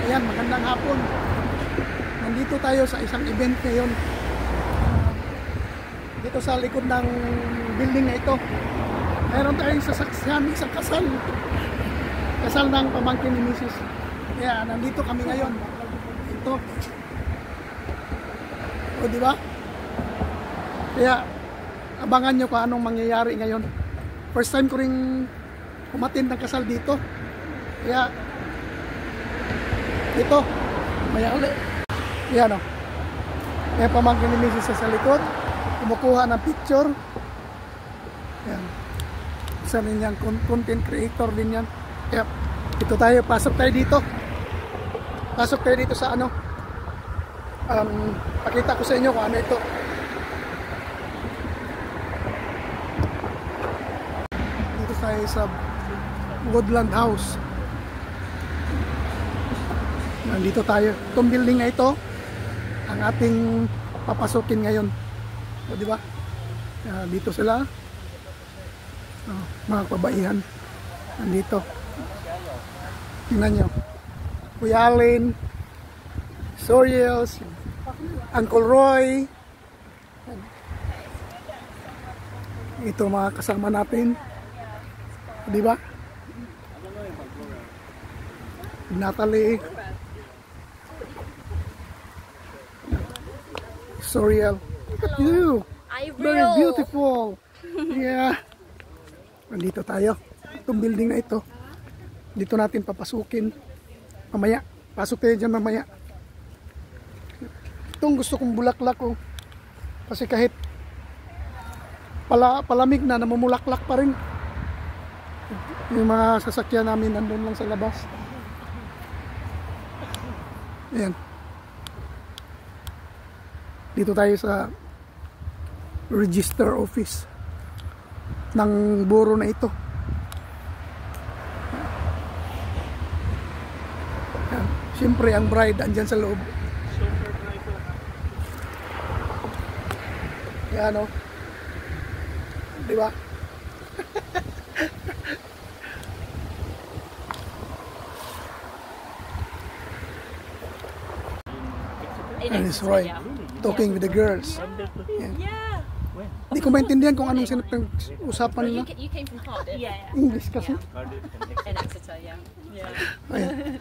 Ayan, magandang hapon. Nandito tayo sa isang event ngayon. Dito sa likod ng building na ito. Mayroon tayong sasaksihan, isang kasal. Kasal ng pamangkin ni Mrs. Kaya nandito kami ngayon. Ito. O, di ba? Kaya abangan nyo kung anong mangyayari ngayon. First time ko ring umattend ng kasal dito. Kaya ito, maya ulit. Yan o. May pamangkin ni Mrs. sa likod. Kumukuha ng picture. Yan. Isa rin yan, content creator din yan. Kaya ito tayo, pasok tayo dito. Pasok tayo dito sa ano. Pakita ko sa inyo kung ano ito. Dito tayo sa Woodland House. Nandito tayo. Itong building na ito ang ating papasukin ngayon. O, di ba? Dito sila. Mga kabaihan. Nandito. Tingnan nyo. Kuya Allen, Soriels, Uncle Roy. Ito mga kasama natin. Di ba? Natalie, Soriel. Look at you. Very beautiful. Yeah. Nandito tayo. Itong building na ito. Dito natin papasukin. Mamaya. Pasok tayo dyan mamaya. Itong gusto kong bulaklak ko. Kasi kahit palamig na, namumulaklak pa rin. Yung mga sasakyan namin nandun lang sa labas. Ayan. Dito tayo sa register office ng buro na ito. Ayan. Siyempre ang bride andyan sa loob. Yan o. Di ba? And it's Roy talking with the girls. Yeah. Hindi ko maintindihan kung anong usapan nila. You came from Cardiff? Yeah. English kasi. In Exeter, yeah. Ayan.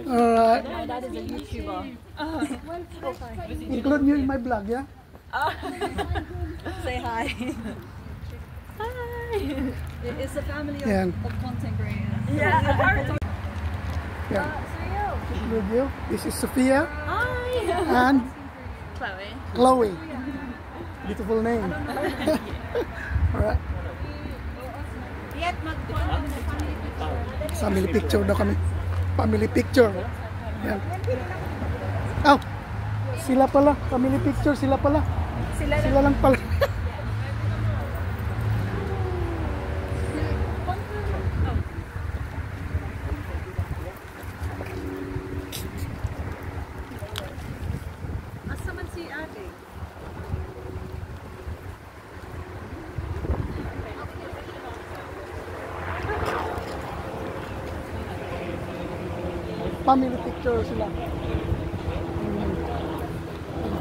Alright. My dad is a YouTuber. Include you in my vlog, yeah? Say hi. Hi. It's a family Ayan. of content creators. Yeah. Include you. This is Sophia Hi. and Chloe. Chloe. Beautiful name. Alright. Family picture daw kami. Family picture. Yan. Oh, sila pala. Family picture, sila pala. Sila lang pala. Asaman si ate? Family picture sila.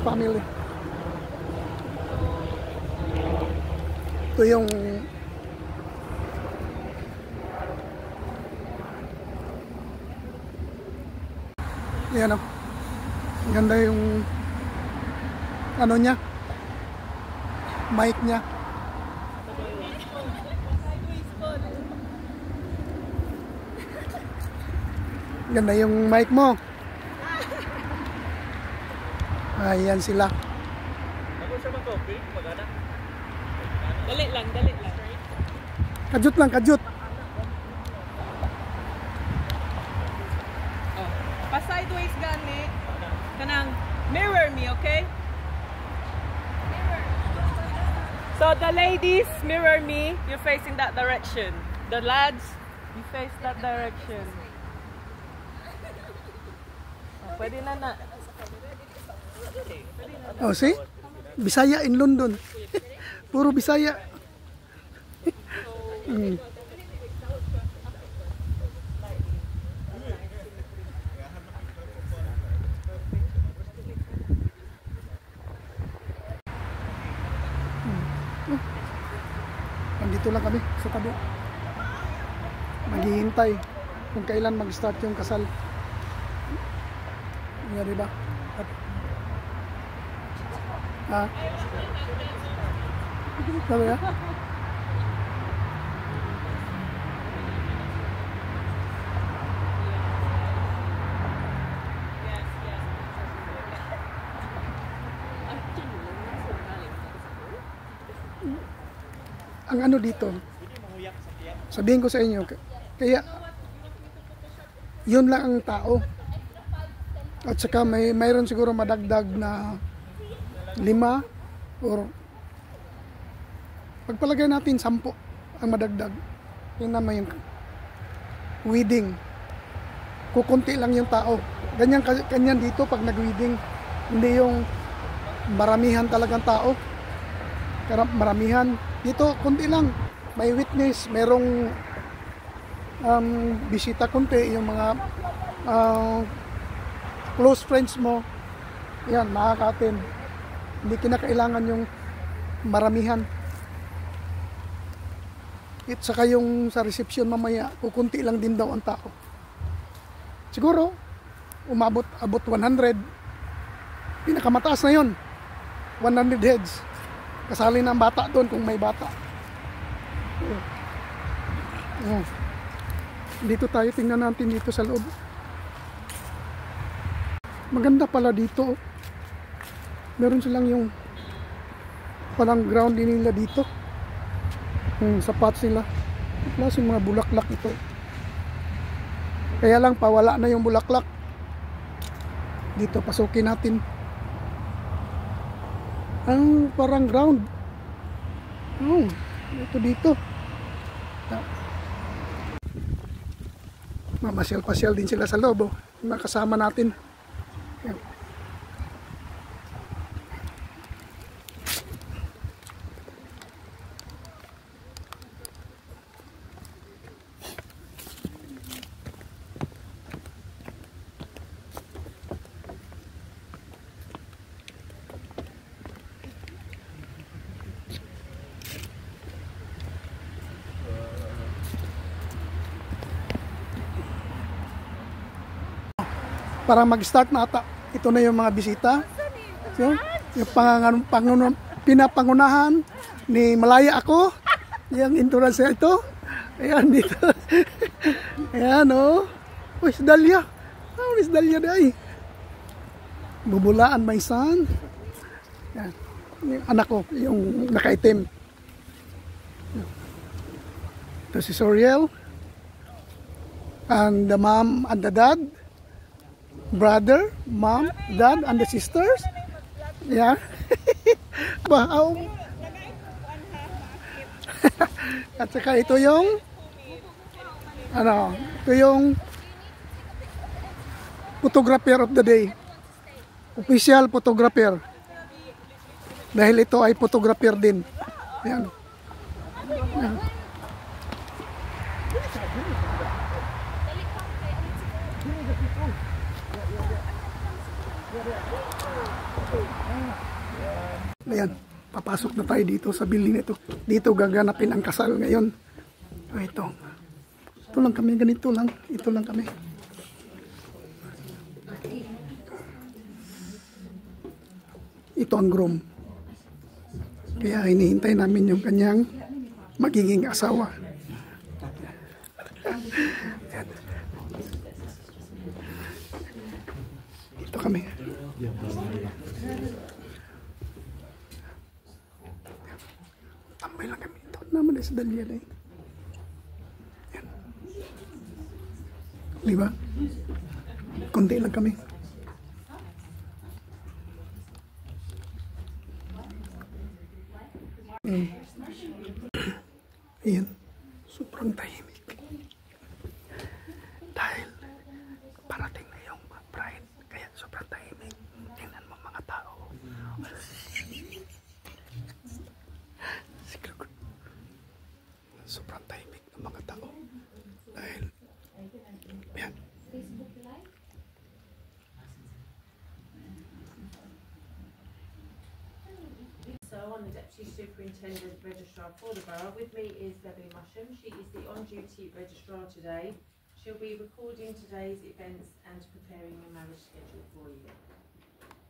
Family. Ito yung yan o. Ganda yung ano niya, mic niya. Ganda yung mic mo. Ayan sila. Dali lang, dali lang. Kajut lang, kajut. Pa-sideways gani. Kanang mirror me, okay? So the ladies, mirror me. You're facing that direction. The lads, you face that direction. Oh, pwede na na. Oh, see? Bisaya in London. Puro Bisaya. dito lang kami sa tabi. Maghihintay kung kailan mag-start yung kasal. Yan, diba? Ha? Sabi ya? Ang ano dito, sabihin ko sa inyo, kaya yun lang ang tao. At saka mayroon siguro madagdag na 5 or pagpalagay natin 10 ang madagdag. Yun naman yung wedding. Kukunti lang yung tao. Ganyan dito pag nag-wedding. Hindi yung maramihan talagang tao. Maramihan. Dito, kunti lang. May witness, merong bisita kunti, yung mga close friends mo. Yan, makaka-attend. Hindi kinakailangan yung maramihan. At saka yung sa reception mamaya, kukunti lang din daw ang tao. Siguro, abot 100. Pinakamataas na yun. 100 heads. Kasali ng bata doon kung may bata. Dito tayo, tingnan natin dito sa loob. Maganda pala dito. Meron silang yung palang ground din nila dito. Sapat sila. Plus yung mga bulaklak ito. Kaya lang pawala na yung bulaklak. Dito, pasukin natin. Ang parang ground. Ito dito. Mamasyal-pasyal din sila sa loob. Makasama natin. Yan. Para mag-start na ata. Ito na yung mga bisita. So, yung pinapangunahan ni Malaya ako. Yung entrance ito. Ayan dito. Ayan o. Miss Dalia. Miss Dalia day. Bubulaan my son. Ayan. Yung anak ko, yung nakaitim. Ito si Soriel. And the mom and the dad. Brother, mom, dad, and the sisters. Yeah. Wow. At saka ito yung ito yung photographer of the day. Official photographer. Dahil ito ay photographer din. Yan. Yan. Ayan, papasok na tayo dito sa building ito. Dito gaganapin ang kasal ngayon. Ito lang kami, ganito lang. Ito lang kami. Ito ang groom. Kaya hinihintay namin yung kanyang magiging asawa. Ito kami. Tambay lang kami. Ito naman sa Dalia na eh. Yan. Diba? Kunti lang kami. Ayan. Sobrang tahimik. Dahil parating na yung bride. Kaya sobrang tahimik. Tingnan mo mga tao. Sobrang tahimik ng mga tao. Dahil, yan. the Deputy Superintendent Registrar for the Borough. With me is Beverly Musham. She is the on-duty Registrar today. She'll be recording today's events and preparing a marriage schedule for you.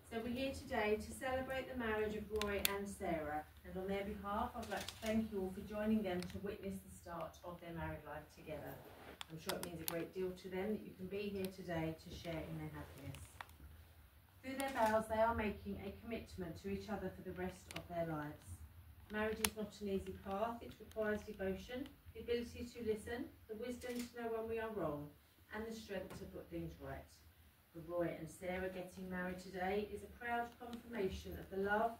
So we're here today to celebrate the marriage of Roy and Sarah, and on their behalf I'd like to thank you all for joining them to witness the start of their married life together. I'm sure it means a great deal to them that you can be here today to share in their happiness. Through their vows, they are making a commitment to each other for the rest of their lives. Marriage is not an easy path. It requires devotion, the ability to listen, the wisdom to know when we are wrong, and the strength to put things right. For Roy and Sarah, getting married today is a proud confirmation of the love,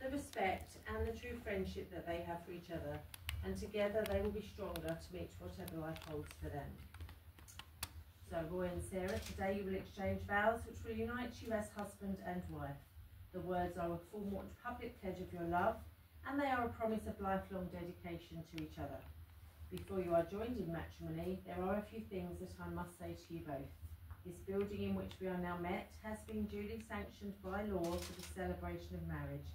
the respect, and the true friendship that they have for each other. And together they will be stronger to meet whatever life holds for them. So Roy and Sarah, today you will exchange vows which will unite you as husband and wife. The words are a formal and public pledge of your love, and they are a promise of lifelong dedication to each other. Before you are joined in matrimony, there are a few things that I must say to you both. This building in which we are now met has been duly sanctioned by law for the celebration of marriage,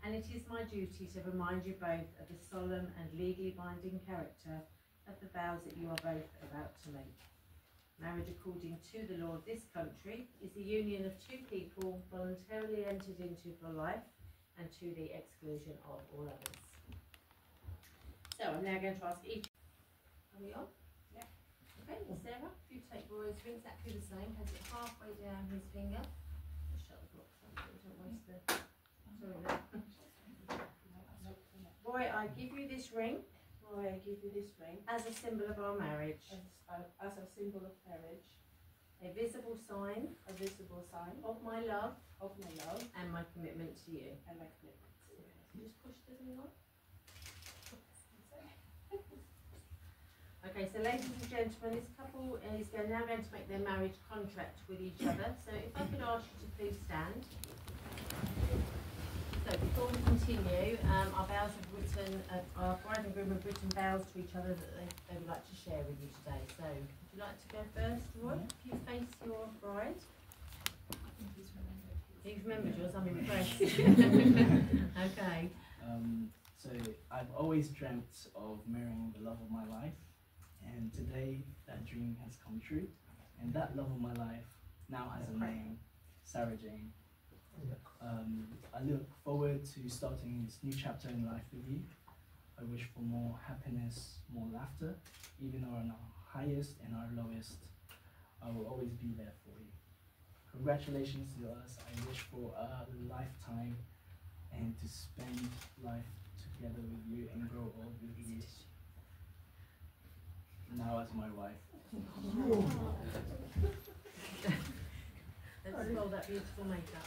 and it is my duty to remind you both of the solemn and legally binding character of the vows that you are both about to make. Marriage, according to the law of this country, is the union of two people voluntarily entered into for life and to the exclusion of all others. So I'm now going to ask each. Are we on? Yeah. Okay, well, Sarah, if you take Roy's ring exactly the same, has it halfway down his finger. Just shut the box so we don't waste the. Sorry, no. Roy, I give you this ring. Roy, I give you this ring as a symbol of our marriage. as a symbol of marriage, A visible sign a visible sign of my love of my love and my commitment to you. and my commitment to you. You just push the thing on. Okay, so ladies and gentlemen, this couple is now going to make their marriage contract with each other. So if I could ask you to please stand. So before we continue, our vows have written, our bride and groom have written vows to each other that they would like to share with you today. So would you like to go first, Roy? If you face your bride. You've remembered yours, I'm impressed. Okay. So I've always dreamt of marrying the love of my life, and today that dream has come true, and that love of my life now has a name, Sarah Jane. I look forward to starting this new chapter in life with you. I wish for more happiness, more laughter, even on our highest and our lowest. I will always be there for you. Congratulations to us. I wish for a lifetime and to spend life together with you and grow old with you. Now as my wife. Let's roll that beautiful makeup.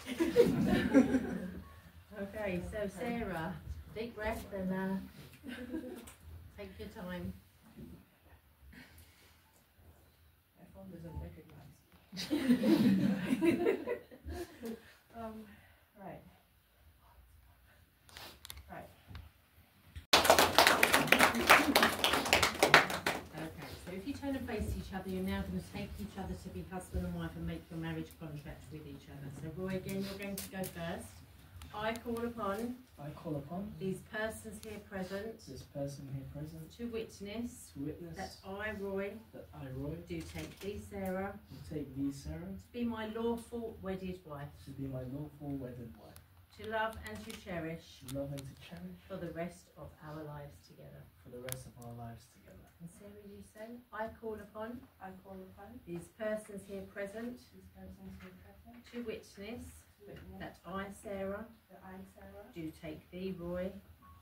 Okay, so Sarah, deep breath and take your time. My phone doesn't recognize. Right. Okay, so if you turn and face each other, you're now going to take each other to be husband and wife and make your marriage contract with each other. So Roy, again, you're going to go first. I call upon these persons here present This person here present to witness to witness that I, Roy, do take thee, Sarah, will take thee, Sarah, to be my lawful wedded wife, to be my lawful wedded wife, to love and to cherish to love and to cherish for the rest of our lives together. for the rest of our lives together. And Sarah, you say, I call upon I call upon these persons here present these persons here present to witness to witness that I, Sarah, that I, Sarah, do take thee, Roy,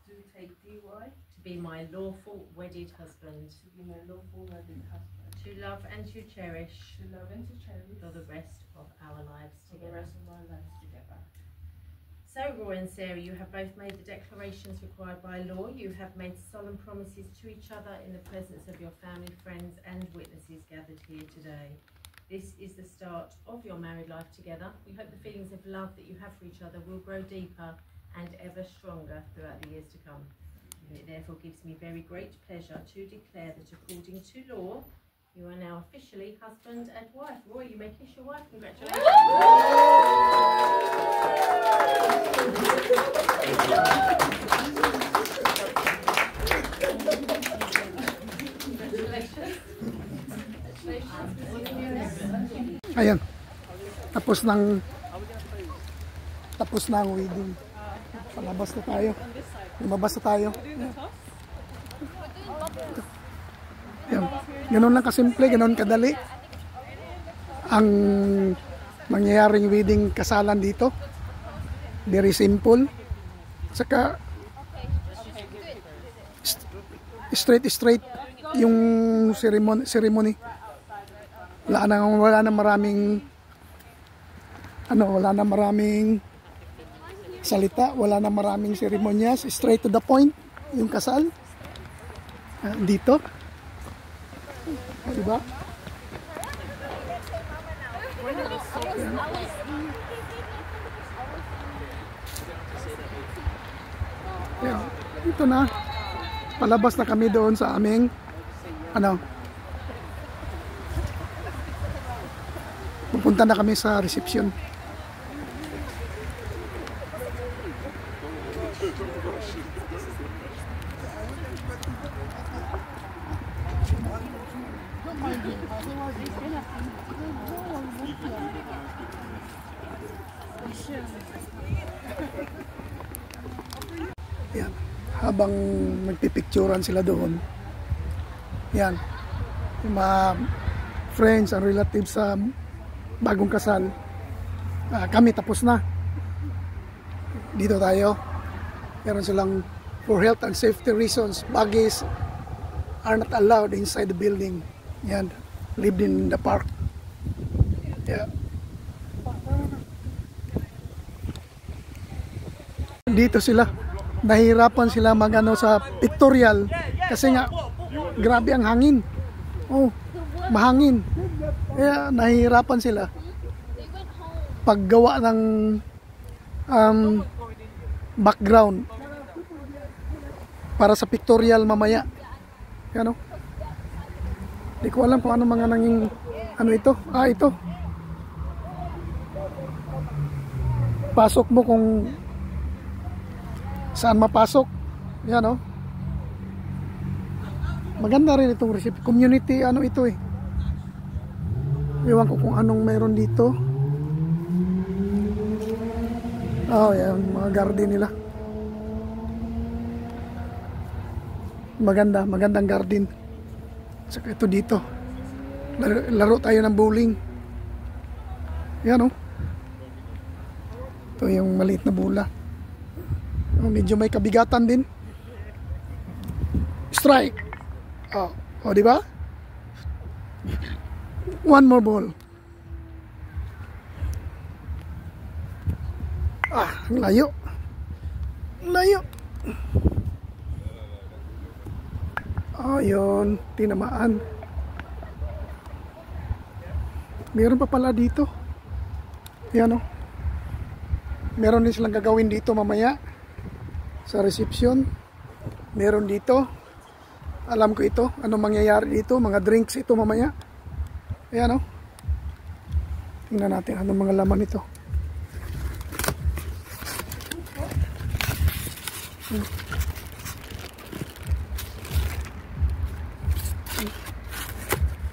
do take thee, Roy, to be my lawful wedded husband, to be my lawful wedded husband, to love and to cherish to love and to cherish for the rest of our lives for the together. rest of our lives together. So, Roy and Sarah, you have both made the declarations required by law. You have made solemn promises to each other in the presence of your family, friends and witnesses gathered here today. This is the start of your married life together. We hope the feelings of love that you have for each other will grow deeper and ever stronger throughout the years to come. And it therefore gives me very great pleasure to declare that according to law, you are now officially husband and wife. Roy, you may kiss your wife. Congratulations. Ayan. Tapos na ang wedding. Palabas na tayo. Lumabas na tayo. Ayan. Ganun lang kasimple, ganun kadali ang mangyayaring wedding kasalan dito. Very simple. Saka straight yung ceremony. Wala na maraming salita, wala na maraming seremonyas, straight to the point yung kasal. Dito. Diba? Yeah. Ito na. Palabas na kami doon sa aming pupunta na kami sa reception. Yan. Habang magpipicturan sila doon, yan, yung mga friends and relatives sa bagong kasal, kami tapos na. Dito tayo. Meron silang, for health and safety reasons, baggies are not allowed inside the building. Yan, lived in the park. Yeah. Dito sila, nahihirapan sila magano sa pictorial kasi nga grabe ang hangin. Oh, mahangin. Kaya nahihirapan sila paggawa ng background para sa pictorial mamaya. Ano? Hindi ko alam kung ano mga nanging ito. Ito. Pasok mo kung saan mapasok. Yan, oh. Maganda rin itong recipe. Community ito eh. Ewan ko kung anong meron dito. Yan, mga garden nila. Magandang garden. Saka ito dito. Laro tayo ng bowling. Yan, oh. Ito yung maliit na bola. Medyo may kabigatan din. Strike. Di ba? One more ball. Ang layo. Layo. Yun, tinamaan. Meron pa pala dito. Yan, oh. Meron din silang gagawin dito mamaya sa reception. Meron dito. Alam ko ito. Anong mangyayari dito? Mga drinks ito mamaya. Ayan, oh. Tingnan natin anong mga laman ito.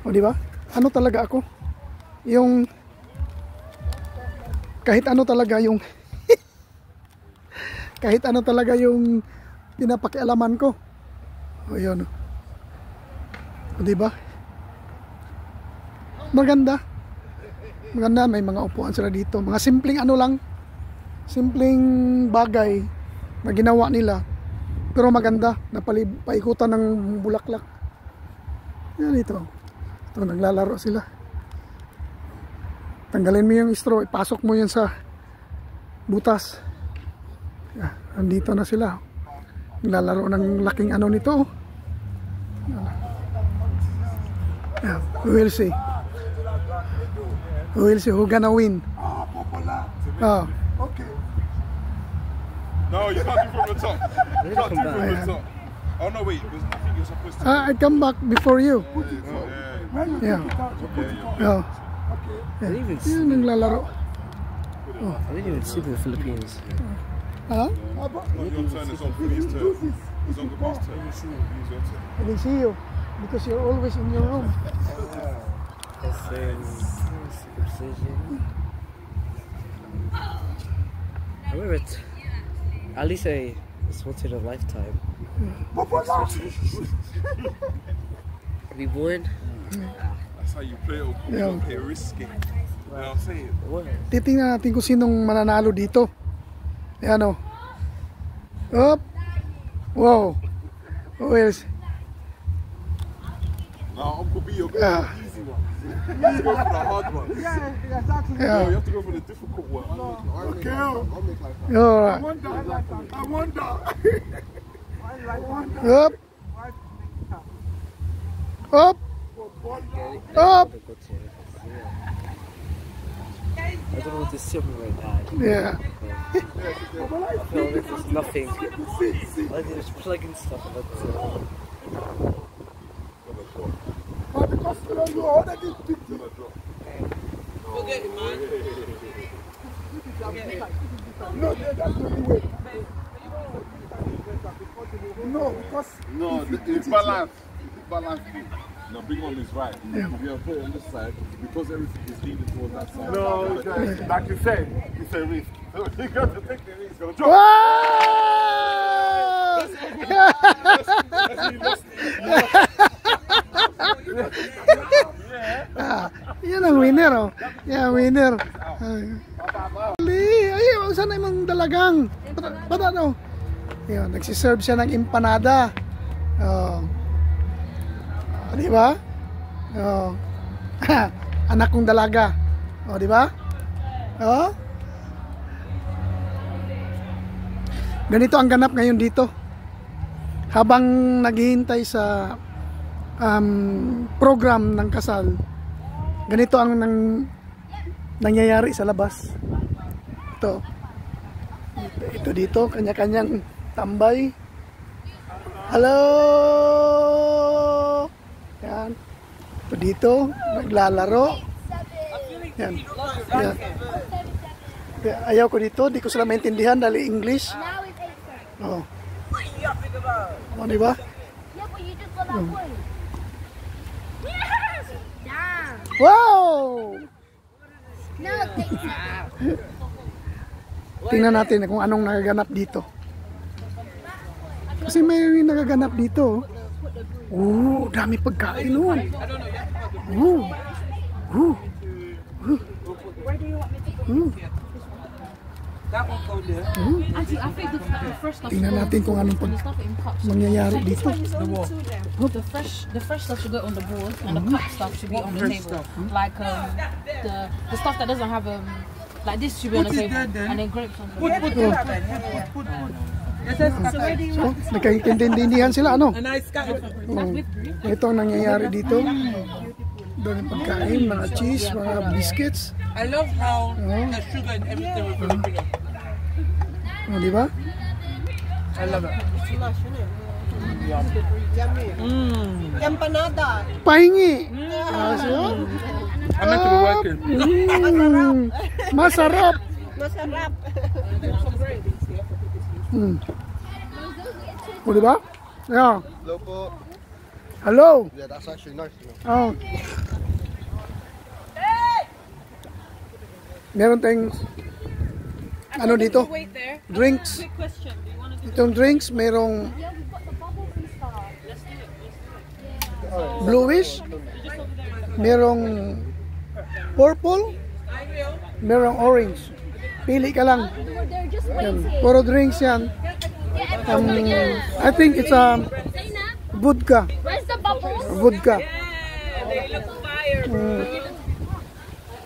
O, diba? Ano talaga ako? Yung kahit ano talaga yung kahit ano talaga yung pinapakialaman ko. O, yun. O, diba? Maganda. Maganda. May mga upuan sila dito. Mga simpleng lang. Simpleng bagay na ginawa nila. Pero maganda. Paikutan ng bulaklak. Yan ito. Ito, naglalaro sila. Tanggalin mo yung straw. Ipasok mo yan sa butas. Andito na sila. Naglalaro ng laking nito. We will see. We will see who gonna win. Okay. No, you can't do from the top. You can't do from the top. Oh no, wait. I think you're supposed to. I come back before you. Yeah. Yeah. Yan naglalaro. I didn't even see the Philippines. Huh? Your turn is on Philly's turn. It's on Gabri's turn. Use your turn. I didn't see you because you're always in your room. Circumcision. I remember it. At least it's once in a lifetime. Be born. That's how you play it. You don't play risky. You know what I'm saying? What? Titingnan natin kung sinong mananalo dito. Ayan o. Up. Wow. Who else? Nah, Uncle B, you're going for the easy one. You have to go for the hard one. Yeah. No, you have to go for the difficult one. Okay. Alright. I wonder. Up. Up. Up. I don't know what to say right now. Yeah. I feel like there's nothing. Like there's plugging stuff, but No, that's the only way. No, because it's balance. It's balance. The big one is right. If you put it on this side, because everything is leaning towards that side. No, like you said, it's a risk. So you got to take the risk. Go drop. Yan ang winner, oh. Yan, winner. Ay, saan yung dalagang? Ba't ano? Yan, nagsiserve siya ng empanada. Di ba? Anak kong dalaga. Di ba? Ganito ang ganap ngayon dito. Habang naghihintay sa program ng kasal, ganito ang nangyayari sa labas. Ito dito, kanya-kanyang tambay. Hello! Yan. Ito dito, naglalaro. Yan. Yan. Ayaw ko dito, di ko sila maintindihan dahil English. Oh. Oh, di ba? Wow! Tingnan natin kung anong nagaganap dito. Kasi may nagaganap dito. Oh, dami pagkain nun. Tingnan natin kung anong mangyayari dito. The fresh stuff should go on the board, and the cut stuff should be on the table. Like the stuff that doesn't have like this should be on the table, and then grapes on the table. So, nagkaintindihan sila, ano? Ito ang nangyayari dito. Doon pagkain, mga cheese, mga biscuits. I love how the sugar and everything will bring it. Di ba? I love it. It's lush, isn't it? Yummy. Empanada. Pahingi. I'm meant to be working. Masarap. Masarap. O, diba? Yeah. Hello po. Hello. Yeah, that's actually nice. Oh. Meron tayong ano dito? Drinks. Itong drinks, merong bluish, merong purple, merong orange. Pili ka lang. Yan. Puro drinks yan. I think it's vodka. Where's the bubbles? Vodka. They look fire.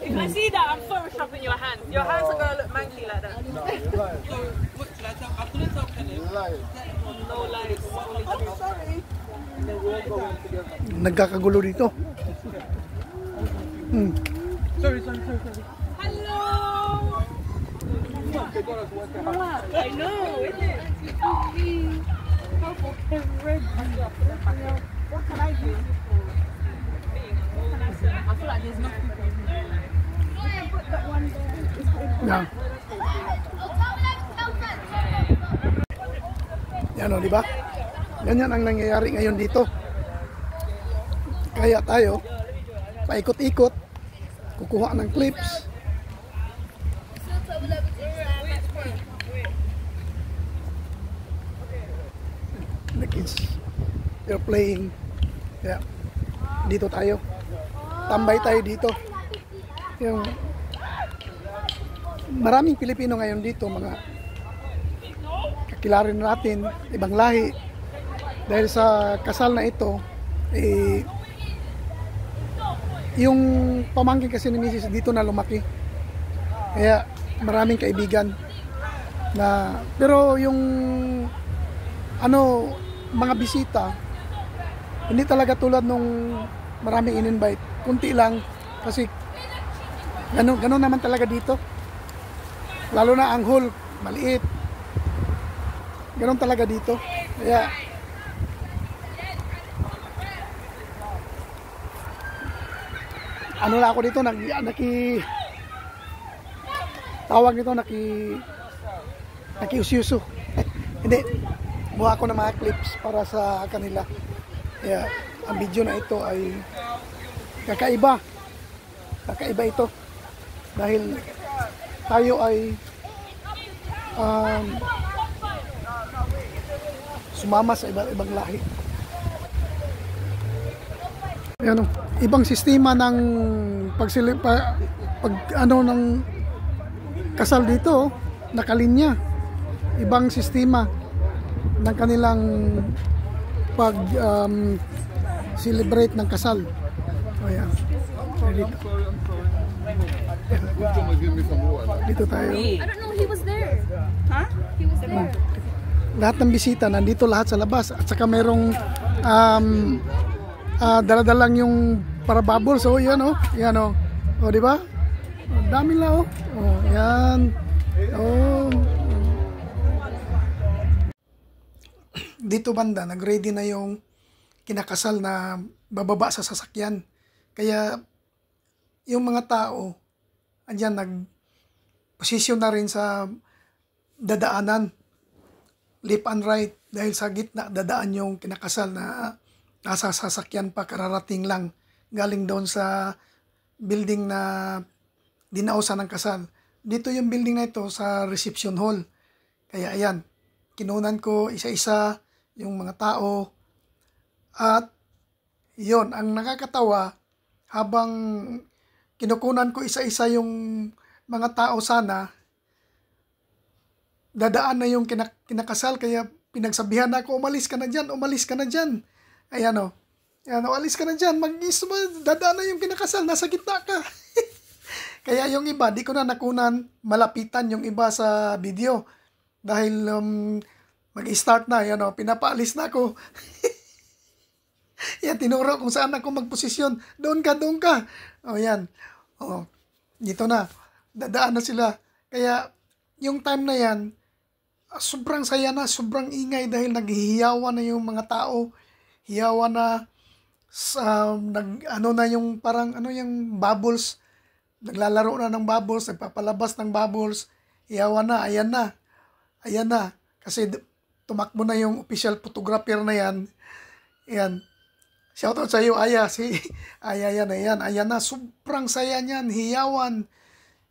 If I see that, I'm photoshopping your hands. Your hands are gonna look manky like that. No lies. Nagkakagulo dito. Sorry. Hello. I know, isn't it? Purple and red. What can I do? I feel like there's nothing. Yan. Yan o, diba? Ganyan ang nangyayari ngayon dito. Kaya tayo, paikot-ikot, kukuha ng clips. The kids, they're playing. Yeah. Dito tayo. Tambay tayo dito. Yung maraming Pilipino ngayon dito, mga kakilarin natin, ibang lahi. Dahil sa kasal na ito, yung pamangkin kasi ni Mrs. dito na lumaki. Kaya maraming kaibigan na, pero yung mga bisita hindi talaga tulad nung maraming in-invite, kunti lang kasi ganun naman talaga dito, lalo na ang hall maliit, ganun talaga dito. Kaya na ako dito, tawag nito, nakiusyuso. Hindi, buha ako ng mga clips para sa kanila. Kaya ang video na ito ay kakaiba ito dahil tayo ay sumama sa ibang lahi. Ayan, ibang sistema ng ng kasal dito, nakalinya. Ibang sistema ng kanilang celebrate ng kasal. Ayan. Dito tayo. I don't know, he was there. Huh? He was there. Lahat ng bisita nandito, lahat sa labas, at saka merong dala-dalang yung para bubble. So yan oh, o di ba? Dami lang oh. Oh, yan. Oh. Dito banda, nag-ready na yung kinakasal na bababa sa sasakyan. Kaya yung mga tao andyan nag-posisyon na rin sa dadaanan, left and right, dahil sa gitna dadaan yung kinakasal na nasa sasakyan pa, kararating lang galing doon sa building na dinausan ng kasal. Dito yung building na ito sa reception hall. Kaya ayan, kinunan ko isa-isa yung mga tao. At yon, ang nakakatawa, habang kinukunan ko isa-isa yung mga tao, sana dadaan na yung kinakasal. Kaya pinagsabihan ako, umalis ka na dyan, umalis ka na dyan. Ayan o, alis ka na dyan, dadaan na yung kinakasal, nasa gitna ka. Kaya yung iba, di ko na nakunan malapitan yung iba sa video. Dahil mag-start na, pinapaalis na ako. Yan, tinuro kung saan ako magposisyon. Doon ka. O yan. O, dito na. Dadaan na sila. Kaya, yung time na yan, sobrang saya na, sobrang ingay dahil naghihiyawan na yung mga tao. Hiyawan na, na yung parang, yung bubbles. Naglalaro na ng bubbles, nagpapalabas ng bubbles. Hiyawan na, ayan na. Kasi tumakbo na yung official photographer na yan. Ayan. Shoutout sa iyo, Aya. Aya yan, ayan na. Sobrang saya niyan, hiyawan.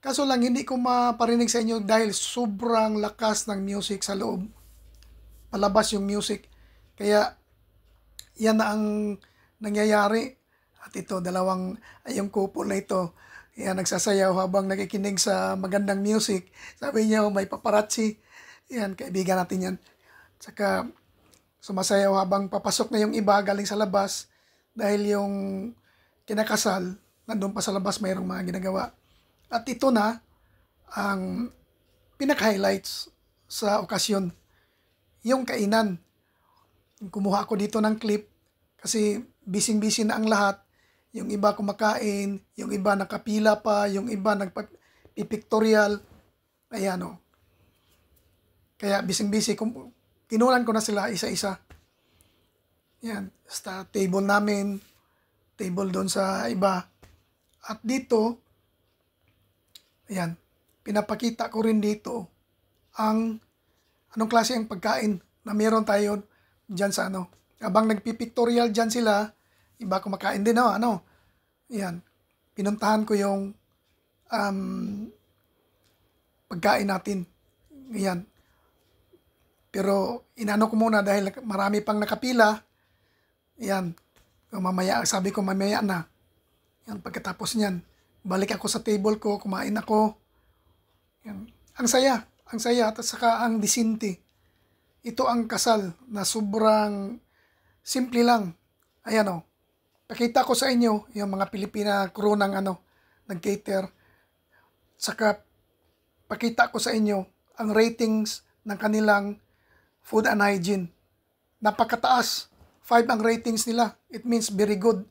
Kaso lang, hindi ko maparinig sa inyo dahil sobrang lakas ng music sa loob. Palabas yung music. Kaya, yan na ang nangyayari. At ito, yung couple na ito, yan, nagsasayaw habang nakikinig sa magandang music. Sabi niya, may paparazzi. Yan, kaibigan natin yan. Saka sumasayaw habang papasok na yung iba galing sa labas dahil yung kinakasal nandun pa sa labas, mayroong mga ginagawa. At ito na ang pinaka-highlights sa okasyon, yung kainan. Kumuha ako dito ng clip kasi busy na ang lahat. Yung iba kumakain, yung iba nakapila pa, yung iba nagpipictorial. Ayan o. Kaya busy. Kinulan ko na sila isa-isa. Yan. Sa table namin. Table doon sa iba. At dito, ayan, pinapakita ko rin dito anong klase ang pagkain na meron tayo dyan sa Habang nagpipictorial dyan sila, iba kumakain din Yan. Pinuntahan ko yung pagkain natin. Yan. Pero inano ko muna dahil marami pang nakapila. Yan. Mamaya, sabi ko mamaya na. Yan, pagkatapos niyan, balik ako sa table ko, kumain ako. Yan. Ang saya at saka ang disinte. Ito ang kasal na sobrang simple lang. Ayan o. Pakita ko sa inyo yung mga Pilipina crew ng nag-cater. Saka pakita ko sa inyo ang ratings ng kanilang food and hygiene. Napakataas. 5 ang ratings nila. It means very good.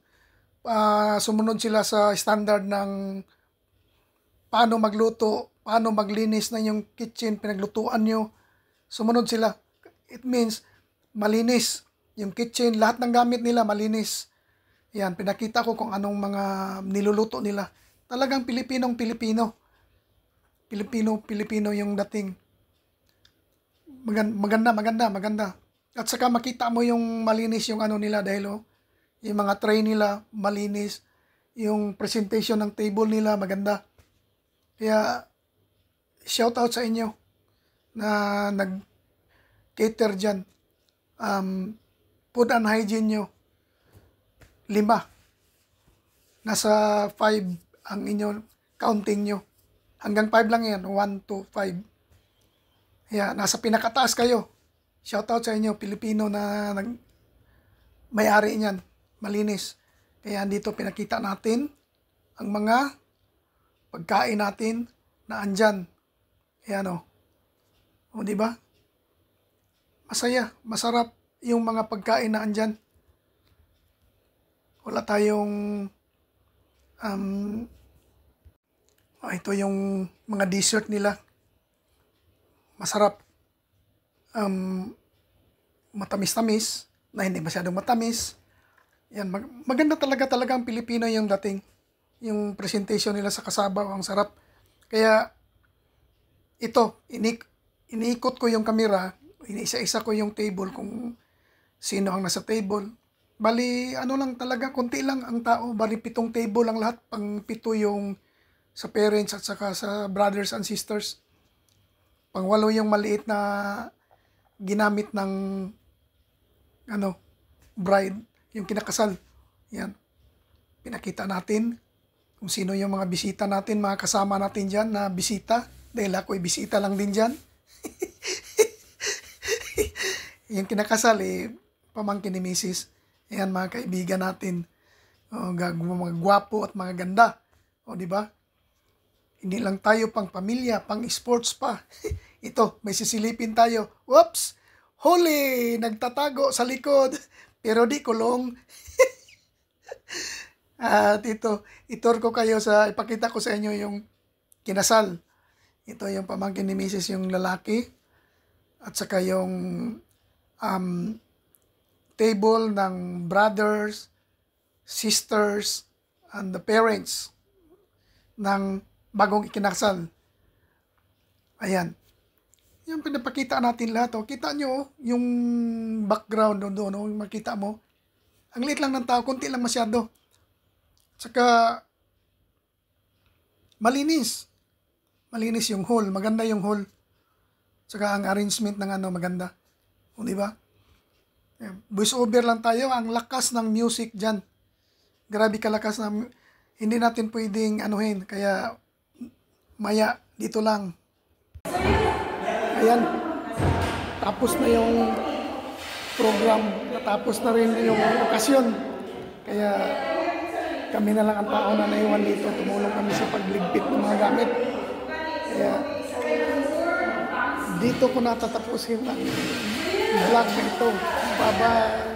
Sumunod sila sa standard ng paano magluto, paano maglinis na yung kitchen, pinaglutuan nyo. Sumunod sila. It means malinis. Yung kitchen, lahat ng gamit nila malinis. Yan, pinakita ko kung anong mga niluluto nila. Talagang Pilipino yung dating. Maganda. At saka makita mo yung malinis yung nila dahil yung mga tray nila malinis. Yung presentation ng table nila maganda. Kaya shout out sa inyo na nag-cater dyan. Food and hygiene nyo 5. Nasa 5 ang inyo counting nyo. Hanggang 5 lang yan. 1 to 5. Kaya nasa pinakataas kayo. Shoutout sa inyo, Pilipino na may-ari niyan. Malinis. Kaya dito pinakita natin ang mga pagkain natin na andyan. Ayan o. O diba? Masaya. Masarap yung mga pagkain na andyan. Wala tayong ito yung mga dessert nila. Masarap. Matamis-tamis na hindi masyadong matamis. Yan, maganda talaga ang Pilipino yung dating. Yung presentation nila sa kasabaw, ang sarap. Kaya ito, iniikot ko yung camera, iniisa-isa ko yung table kung sino ang nasa table. Bali, lang talaga, konti lang ang tao. Bali, 7 table ang lahat. Pang 7 yung sa parents at saka sa brothers and sisters. Pang 8 yung maliit na ginamit ng bride, yung kinakasal. Yan. Pinakita natin kung sino yung mga bisita natin, mga kasama natin dyan na bisita. Dahil ako'y bisita lang din dyan. Yung kinakasal, pamangkin ni Mrs. Ayan, mga kaibigan natin. Mga gwapo at mga ganda. O, di ba? Hindi lang tayo pang pamilya, pang sports pa. Ito, may sisilipin tayo. Whoops! Huli! Nagtatago sa likod. Pero di kulong. At ito, itur ko kayo ipakita ko sa inyo yung kinasal. Ito yung pamangkin ni Mrs. yung lalaki. At saka yung table ng brothers, sisters, and the parents ng bagong ikinasal. Ayan. Yung pinapakita natin lahat. Kita nyo yung background doon. Makita mo. Ang liit lang ng tao. Kunti lang masyado. Tsaka malinis. Malinis yung hall. Maganda yung hall. Tsaka ang arrangement ng maganda. O, diba? Voice over lang tayo. Ang lakas ng music dyan. Grabe kalakas na. Hindi natin pwedeng anuhin. Kaya maya dito lang. Ayan. Tapos na yung program. Natapos na rin yung okasyon. Kaya kami na lang ang tao na naiwan dito. Tumulong kami sa pagligpit ng mga gamit. Kaya dito ko natatapusin ang vlog na ito. Bye-bye!